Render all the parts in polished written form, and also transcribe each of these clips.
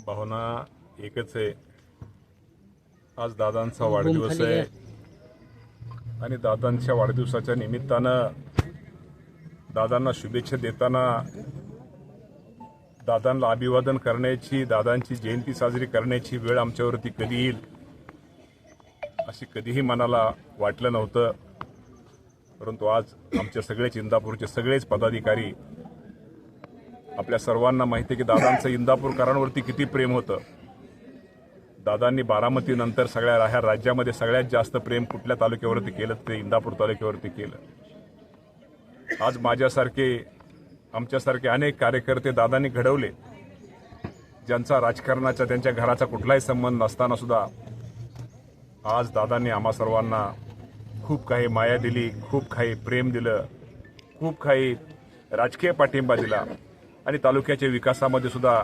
भावना एकच आहे। आज दादांचा वाढदिवस आहे आणि दादांच्या वाढदिवसाच्या निमित्तानं दादांना शुभेच्छा देताना दादांना अभिवादन करण्याची, दादांची जयंती साजरी करण्याची वेळ आमच्यावरती कधी येईल अशी कधीही मनाला वाटलं नव्हतं। परंतु आज आमच्या सगळेच इंदापूरचे सगळेच पदाधिकारी, आपल्या सर्वांना माहिती आहे की दादांचं इंदापूरकरांवरती किती प्रेम होतं। दादांनी बारामती नंतर सगळ्या ह्या राज्यामध्ये सगळ्यात जास्त प्रेम कुठल्या तालुक्यावरती केलं ते इंदापूर तालुक्यावरती केलं। आज माझ्यासारखे, आमच्यासारखे अनेक कार्यकर्ते दादांनी घडवले, ज्यांचा राजकारणाचा, त्यांच्या घराचा कुठलाही संबंध नसताना सुद्धा आज दादांनी आम्हा सर्वांना खूप काही माया दिली, खूप काही प्रेम दिलं, खूप काही राजकीय पाठिंबा दिला आणि तालुक्याच्या विकासामध्ये सुद्धा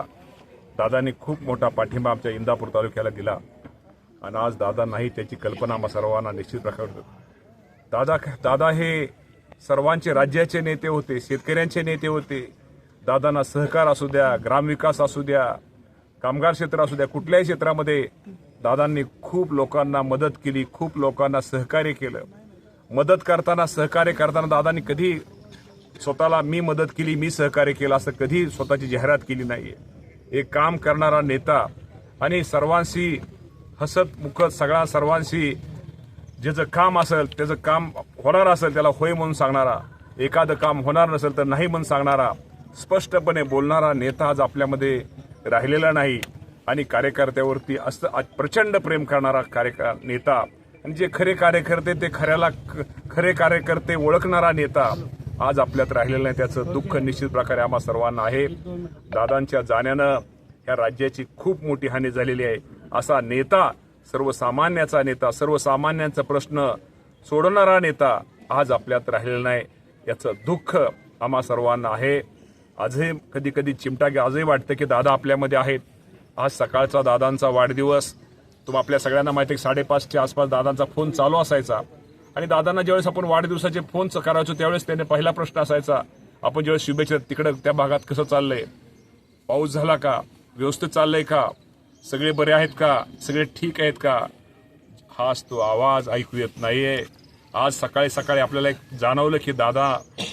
दादांनी खूप मोठा पाठिंबा आमच्या इंदापूर तालुक्याला दिला। आणि आज दादा नाही त्याची कल्पना आम्हा सर्वांना निश्चित प्रकारे दादा हे सर्वांचे राज्याचे नेते होते, शेतकऱ्यांचे नेते होते। दादांना सहकार असू द्या, ग्रामविकास असू द्या, कामगार क्षेत्र असू द्या, कुठल्याही क्षेत्रामध्ये दादांनी खूप लोकांना मदत केली, खूप लोकांना सहकार्य केलं। मदत करताना, सहकार्य करताना दादांनी कधी स्वतःला मी मदत केली, मी सहकार्य केलं असं कधी स्वतःची जाहिरात केली नाहीये। एक काम करणारा नेता आणि सर्वांशी हसत मुखत सर्वांशी ज्याचं काम असेल, त्याचं काम होणार असेल त्याला होय म्हणून सांगणारा, एखादं काम होणार नसेल तर नाही म्हणून सांगणारा, स्पष्टपणे बोलणारा नेता आज आपल्यामध्ये राहिलेला नाही। आणि कार्यकर्त्यावरती असं प्रचंड प्रेम करणारा नेता आणि जे खरे कार्यकर्ते ते खरे कार्यकर्ते ओळखणारा नेता आज आपल्यात राहिलेलं नाही। त्याचं दुःख निश्चित प्रकारे आम्हा सर्वांना आहे। दादांच्या जाण्यानं या राज्याची खूप मोठी हानी झालेली आहे। असा नेता, सर्वसामान्याचा नेता, सर्वसामान्यांचा प्रश्न सोडवणारा नेता आज आपल्यात राहिलेला नाही, याचं दुःख आम्हा सर्वांना आहे। आजही कधी कधी चिमटा आजही वाटतं की दादा आपल्यामध्ये आहेत। आज सकाळचा दादांचा वाढदिवस, आपल्या सगळ्यांना माहिती आहे 5:30च्या आसपास दादांचा फोन चालू असायचा आणि दादांना ज्यावेळेस आपण वाढदिवसाचे फोन करायचो त्यावेळेस त्याने पहिला प्रश्न असायचा, आपण ज्यावेळेस शुभेच्छा तिकडं त्या भागात कसं चाललंय, पाऊस झाला का, व्यवस्थित चाललंय का, सगळे बरे आहेत का, सगळे ठीक आहेत का। हाच तो आवाज ऐकू येत नाहीये। आज सकाळी सकाळी आपल्याला एक जाणवलं की दादा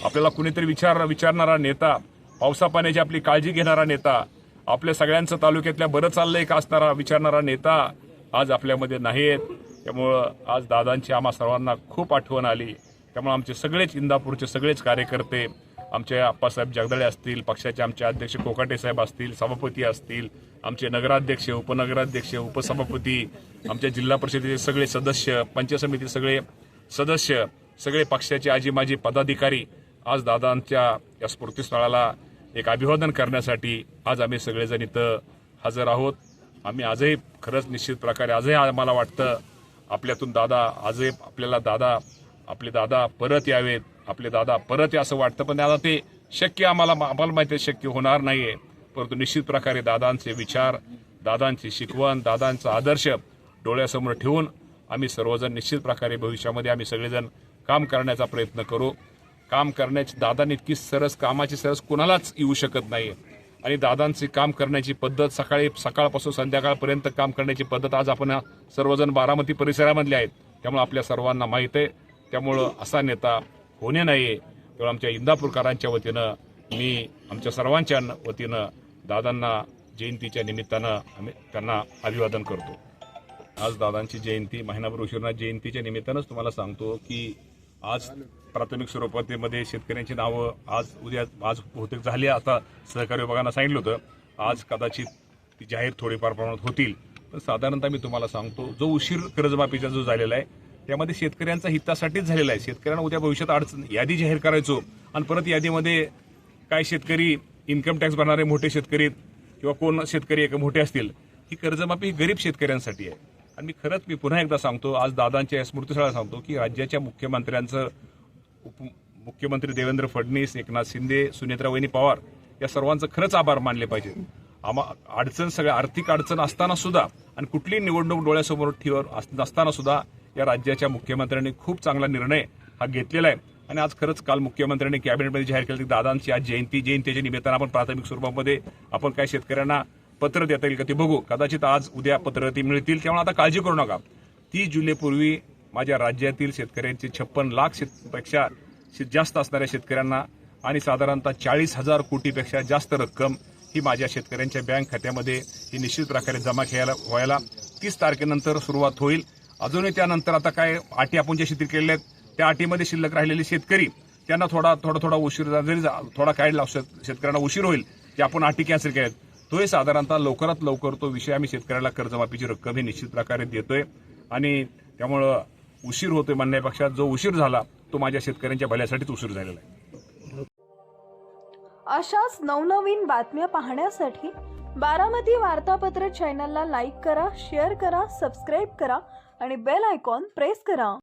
आपल्याला कुणीतरी विचारणारा नेता, पावसा पाण्याची आपली काळजी घेणारा नेता, आपल्या सगळ्यांचं तालुक्यातल्या बरं चाललंय का असणारा विचारणारा नेता आज आपल्यामध्ये नाहीत। त्यामुळं आज दादांची आम्हा सर्वांना खूप आठवण आली। त्यामुळे आमचे सगळेच इंदापूरचे सगळेच कार्यकर्ते, आमचे आप्पासाहेब जगदाळे असतील, पक्षाचे आमचे अध्यक्ष कोकाटे साहेब असतील, सभापती असतील, आमचे नगराध्यक्ष, उपनगराध्यक्ष, उपसभापती, आमच्या जिल्हा परिषदेचे सगळे सदस्य, पंचायत समिती सगळे सदस्य, सगळे पक्षाचे आजी माजी पदाधिकारी आज दादांच्या या स्मृतीस्थळाला एक अभिवादन करण्यासाठी आज आम्ही सगळेजण इथं हजर आहोत। आम्ही आजही खरंच निश्चित प्रकारे आजही आम्हाला वाटतं आपल्यातून दादा आजही आपले दादा परत यावेत, आपले दादा परत असं वाटतं, पण आता ते शक्य आम्हाला माहिती आहे शक्य होणार नाहीये। परंतु निश्चित प्रकारे दादांचे विचार, दादांची शिकवण, दादांचा आदर्श डोळ्यासमोर ठेवून आम्ही सर्वजण निश्चित प्रकारे भविष्यामध्ये आम्ही सगळेजण काम करण्याचा प्रयत्न करू। काम करण्याची दादांनी इतकी कामाची सरस कुणालाच येऊ शकत नाही आणि दादांची काम करण्याची पद्धत, सकाळपासून संध्याकाळपर्यंत काम करण्याची पद्धत आज आपण सर्वजण बारामती परिसरामधले आहेत, त्यामुळे आपल्या सर्वांना माहीत आहे। त्यामुळं असा नेता होणे नाहीये। त्यामुळे आमच्या इंदापूरकरांच्या वतीनं, मी आमच्या सर्वांच्या वतीनं दादांना जयंतीच्या निमित्तानं आम्ही त्यांना अभिवादन करतो। आज दादांची जयंती, महिनाभर उशिरा जयंतीच्या निमित्तानंच तुम्हाला सांगतो की आज प्राथमिक स्वरूपामध्ये शेतकऱ्यांची नावं आज बहुतेक झाली। आता सहकारी विभागानं सांगितलं होतं आज कदाचित ती जाहीर थोडीफार प्रमाणात होतील, पण साधारणतः मी तुम्हाला सांगतो जो उशीर कर्जमाफीचा जो झालेला आहे त्यामध्ये शेतकऱ्यांचा हितासाठीच झालेला आहे। शेतकऱ्यांना उद्या भविष्यात यादी जाहीर करायचो आणि परत यादीमध्ये काय शेतकरी इन्कम टॅक्स भरणारे मोठे शेतकरी किंवा कोण शेतकरी मोठे असतील, ही कर्जमाफी गरीब शेतकऱ्यांसाठी आहे। आणि मी पुन्हा एकदा सांगतो, आज दादांच्या स्मृतीस्थळाला सांगतो की राज्याच्या मुख्यमंत्र्यांचं, मुख्यमंत्री देवेंद्र फडणवीस, एकनाथ शिंदे, सुनेत्रावहिनी पवार या सर्वांचं खरंच आभार मानले पाहिजे। सगळ्या आर्थिक अडचण असताना सुद्धा आणि कुठलीही निवडणूक डोळ्यासमोर नसताना सुद्धा या राज्याच्या मुख्यमंत्र्यांनी खूप चांगला निर्णय हा घेतलेला आहे। आणि आज खरंच काल मुख्यमंत्र्यांनी कॅबिनेटमध्ये जाहीर केलं की दादांची आज जयंतीच्या निमित्तानं आपण प्राथमिक स्वरूपामध्ये आपण काय शेतकऱ्यांना पत्र देता येईल का ते बघू. कदाचित आज उद्या पत्र ती मिळतील, त्यामुळे आता काळजी करू नका. 30 जुलैपूर्वी माझ्या राज्यातील शेतकऱ्यांचे 56 लाख पेक्षा जास्त असणाऱ्या शेतकऱ्यांना आणि साधारणतः 40,000 कोटीपेक्षा जास्त रक्कम ही माझ्या शेतकऱ्यांच्या बँक खात्यामध्ये ही निश्चित प्रकारे जमा व्हायला 30 तारखेनंतर सुरुवात होईल. अजूनही त्यानंतर आता काय अटी आपण ज्या शिथिल केलेल्या आहेत त्या अटीमध्ये शिल्लक राहिलेले शेतकरी त्यांना थोडा उशीर जरी थोडा काय शेतकऱ्यांना उशीर होईल की आपण अटी कॅन्सल केल्यात, तोही साधारणतः लवकरात लवकर तो विषय आम्ही शेतकऱ्याला कर्जमाफीची रक्कम ही निश्चित प्रकारे देतोय. आणि त्यामुळं उशीर होतोय म्हणण्यापेक्षा जो उशीर झाला तो माझ्या शेतकऱ्यांच्या भल्यासाठीच उशीर झालेला आहे. अशाच नवनवीन बातम्या पाहण्यासाठी बारामती वार्तापत्र चॅनलला लाईक करा, शेअर करा, सबस्क्राईब करा आणि बेल आयकॉन प्रेस करा.